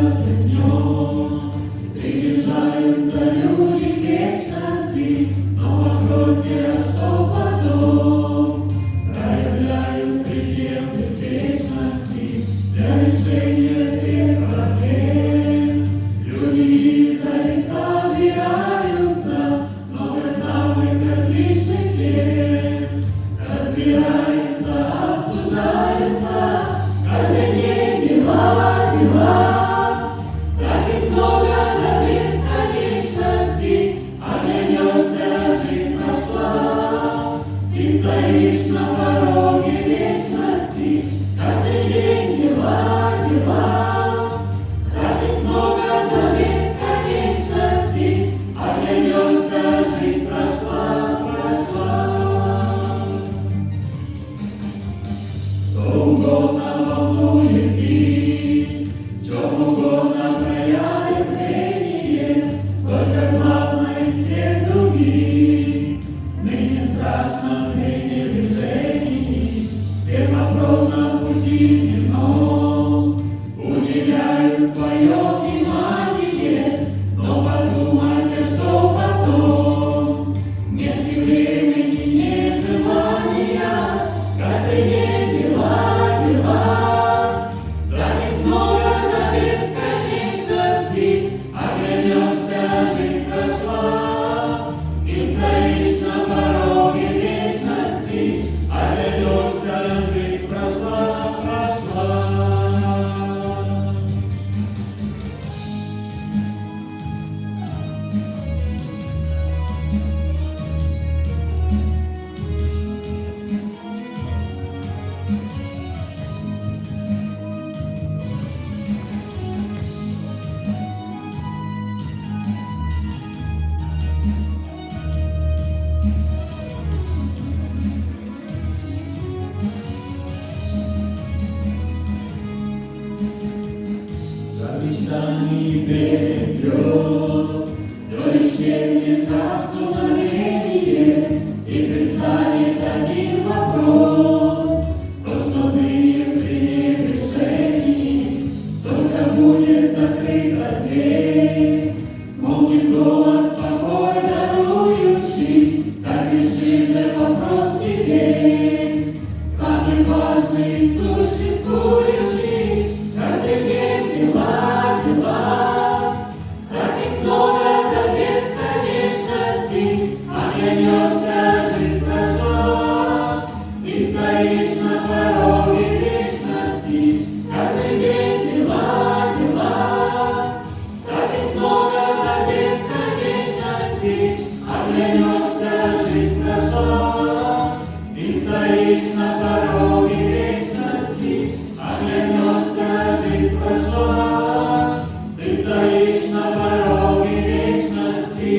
каждым днем приближаются люди к вечности, но в вопросе, а что потом, проявляют предел беспечности для решения всех проблем. Люди издали собираются, много самых различных тем, разбираются, обсуждаются, каждый день дела, дела. Так и много до бесконечности, оглянешься, жизнь прошла, и стоишь на пороге вечности, каждый день дела, дела. Так и много до бесконечности, оглянешься, жизнь прошла, прошла. Что угодно волнует их, в чем угодно проявит мнение, только главное из всех других. Ныне страшно в пренебрежении всем вопросам пути земном. Уделяют свое внимание, но подумайте, что потом. Нет ни времени, ни желания, каждый день дела, дела. Так и много до бесконечности, оглянешься, жизнь прошла, и стоишь на пороге вечности, оглянешься, жизнь прошла, прошла. За мечтаний без слез все исчезнет, как дуновение, и пристанет один вопрос. То, что ныне в пренебрежении, только будет закрыта дверь. Смолкнет голос покой дарующий, так реши же вопрос теперь. Самый важный и существующий, каждый день дела, дела. Так и много до бесконечности, оглянешься, жизнь прошла, и стоишь на пороге вечности, каждый день дела, дела. Так и много до бесконечности, оглянешься, жизнь прошла, и стоишь на пороге вечности, оглянешься, жизнь прошла, ты стоишь на пороге вечности.